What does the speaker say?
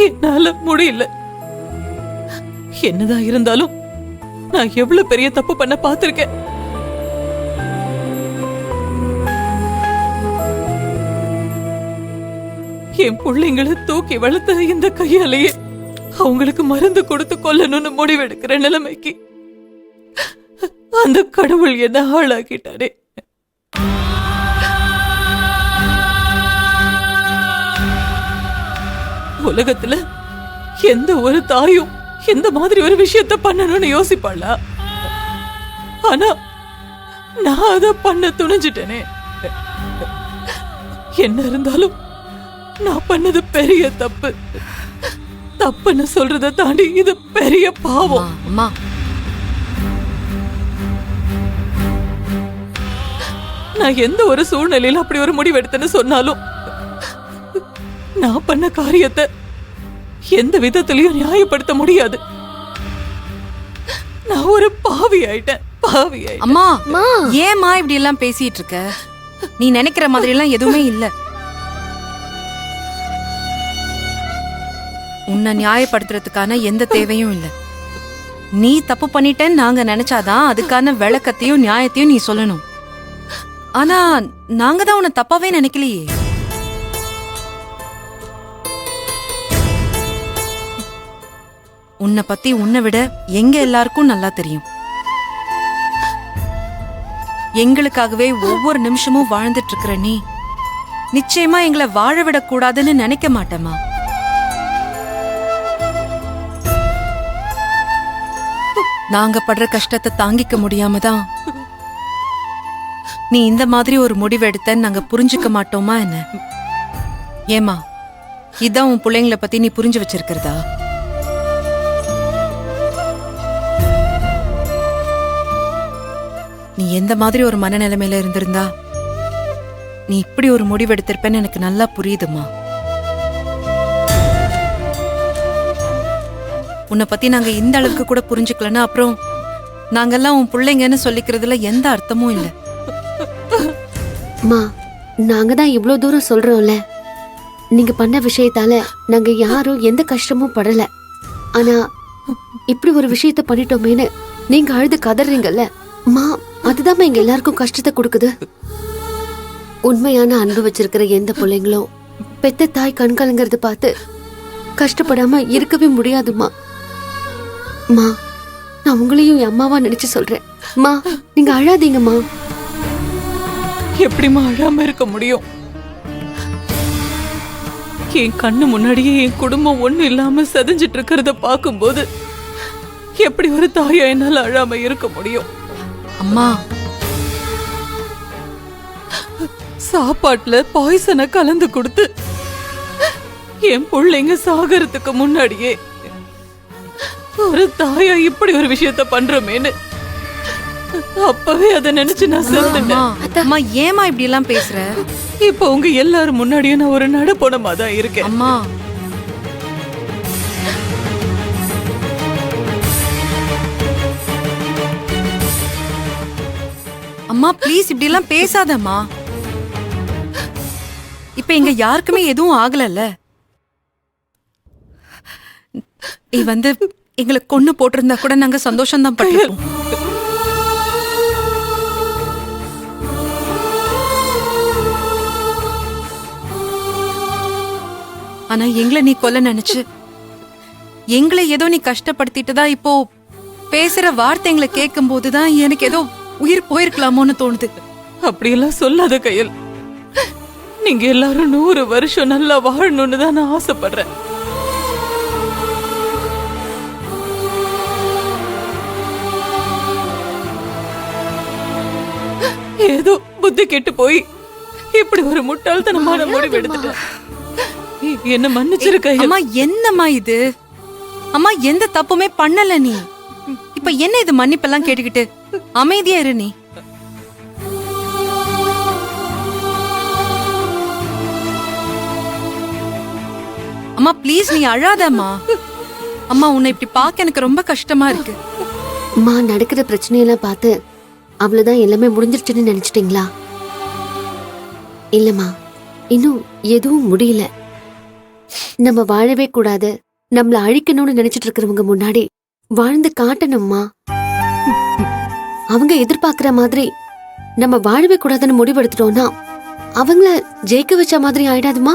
என்னால முடியல. என்னதான் இருந்தாலும் நான் எவ்வளவு பெரிய தப்பு பண்ண பார்த்திருக்கேன். என் பிள்ளைங்களை தூக்கி வளர்த்த இந்த கையாலேயே அவங்களுக்கு மருந்து கொடுத்து கொல்லணும்னு முடிவெடுக்கிற நிலைமைக்கு அந்த கடவுள் என்ன ஆளாக்கிட்டாரே. உலகத்துல எந்த ஒரு தாயும் இந்த மாதிரி ஒரு விஷயத்த பண்ணணும்னு யோசிப்பாளா? ஆனா நான் அத பண்ண துணிஞ்சிட்டேனே. என்ன இருந்தாலும் நான் பண்ணது பெரிய தப்பு. தப்புன்னு சொல்றத தாண்டி இது பெரிய பாவம். அம்மா, நான் எந்த ஒரு சூழ்நிலையில அப்படி ஒரு முடிவு எடுத்தேன்னு சொன்னாலும் நான் பண்ண காரியத்தை எந்த விதத்திலையும் நியாயப்படுத்த முடியாது. நான் ஒரு பாவி ஆயிட்டேன். அம்மா, ஏமா இப்படி எல்லாம் பேசிட்டு இருக்க? நீ நினைக்கிற மாதிரி எல்லாம் எதுவுமே இல்ல. உன்னை நியாயப்படுத்துறதுக்கான எந்த தேவையும் இல்ல. நீ தப்பு பண்ணிட்டேன்னு நாங்க நினைச்சாதான் அதுக்கான விளக்கத்தையும் நியாயத்தையும் நீ சொல்லணும். ஆனா நாங்க தான் உன்னை தப்பாவே நினைக்கலையே. உன்னை பத்தி உன்னை விட எங்க எல்லாருக்கும் நல்லா தெரியும். எங்களுக்காகவே ஒவ்வொரு நிமிஷமும் வாழ்ந்துட்டு இருக்கிற நீ நிச்சயமா எங்களை வாழ விடக்கூடாதுன்னு நினைக்க மாட்டேமா. நாங்க படுற கஷ்டத்தை தாங்கிக்க முடியாம தான் நீ இந்த மாதிரி ஒரு முடிவு எடுத்தன்னு நாங்க புரிஞ்சுக்க மாட்டோமா என்ன? ஏமா, இதான் உன் பிள்ளைங்களை பத்தி நீ புரிஞ்சு வச்சிருக்கிறதா? நீ எந்த மாதிரி ஒரு மனநிலைமையில இருந்திருந்தா நீ இப்படி ஒரு முடிவு எடுத்திருப்பேன்னு எனக்கு நல்லா புரியுதுமா. உன்னை பத்தி நாங்க இந்த அளவுக்கு கூட புரிஞ்சுக்கலன்னா அப்புறம் நாங்கெல்லாம் உன் பிள்ளைங்கன்னு சொல்லிக்கிறதுல எந்த அர்த்தமும் இல்லை. மா, நாங்க தான் இவ்வளவு தூரம் சொல்றோம்ல. நீங்க பண்ண விஷயத்தால நாங்க யாரும் எந்த கஷ்டமும் படல. ஆனா இப்படி ஒரு விஷயத்த பண்ணிட்டோமேன்னு நீங்க அழுது கதறீங்கல்ல மா, அதுதான் எங்க எல்லாருக்கும் கஷ்டத்தை கொடுக்குது. உண்மையான அன்பு வச்சிருக்கிற எந்த பிள்ளைங்களும் பெத்த தாய் கண்கலங்கிறத பார்த்து கஷ்டப்படாம இருக்கவே முடியாதுமா. மா, நான் உங்களையும் என் அம்மாவா நினைச்சு சொல்றேன். மா, நீங்க அழாதீங்கம்மா. எப்படிமா அழாம இருக்க முடியும்? என் கண்ணு முன்னாடியே என் குடும்பம் ஒண்ணு இல்லாம செதஞ்சிட்டு இருக்கிறத பார்க்கும்போது எப்படி ஒரு தாயா என்னால அழாம இருக்க முடியும்? அம்மா, சாப்பாட்டுல பாய்சனை கலந்து கொடுத்து என் பிள்ளைங்க சாகறதுக்கு முன்னாடியே ஒரு தாயா இப்படி ஒரு விஷயத்த பண்றோமேன்னு அப்பவே அதை நினைச்சு நான் செத்துட்டேன். அம்மா, ஏமா இப்படி எல்லாம் பேசுற? இப்ப உங்க எல்லாரும் முன்னாடியும் நான் ஒரு நடப்போனமா தான் இருக்கேன். அம்மா, அம்மா ப்ளீஸ் இப்படி எல்லாம் பேசாதம்மா. இப்ப எங்க யாருக்குமே எதுவும் ஆகலல்ல. நீ வந்து எங்களை கொன்னு போட்டிருந்தா கூட நாங்க சந்தோஷம் தான் பட்டிருப்போம். ஆனா எங்களை நீ கொல்ல நினைச்சு எங்களை ஏதோ நீ கஷ்டப்படுத்திட்டுதா இப்போ பேசுற வார்த்தைங்களை கேட்கும் போதுதான் எனக்கு ஏதோ உயிர் போயிருக்கலாமோன்னு தோணுது. அப்படியெல்லாம் சொல்லாத கையல். நீங்க எல்லாரும் 100 வருஷம் நல்லா வாழணும்னு தான் நான் ஆசைப்படுறேன். ஏதோ புத்தி கெட்டு போய் இப்படி ஒரு முட்டாள்தனமான முடிவு எடுத்துட்டேன். என்ன மன்னிச்சிருக்க. அம்மா, என்னம்மா இது? அம்மா, எந்த தப்புமே பண்ணல நீ. இப்ப என்ன இது மன்னிப்பெல்லாம் கேட்டுக்கிட்டு? அமைதியா இரு நீ. அம்மா ப்ளீஸ், நீ அழாதம்மா. அம்மா, உன்னை இப்படி பார்க்க எனக்கு ரொம்ப கஷ்டமா இருக்கு. அம்மா, நடக்கிற பிரச்சனையெல்லாம் பார்த்து அவ்வளவுதான் எல்லாமே முடிஞ்சிருச்சுன்னு நினைச்சிட்டீங்களா? இல்லம்மா, இன்னும் எதுவும் முடியல. நம்ம வாழவே கூடாது, நம்மள அழிக்கணும்னு நினைச்சிட்டு இருக்கிறவங்க முன்னாடி வாழ்ந்து காட்டணும்மா. அவங்க எதிர்பார்க்கிற மாதிரி நம்ம வாழவே கூடாதுன்னு முடிவெடுத்துட்டோம்னா அவங்கள ஜெயிக்க வச்ச மாதிரி ஆயிடாதுமா?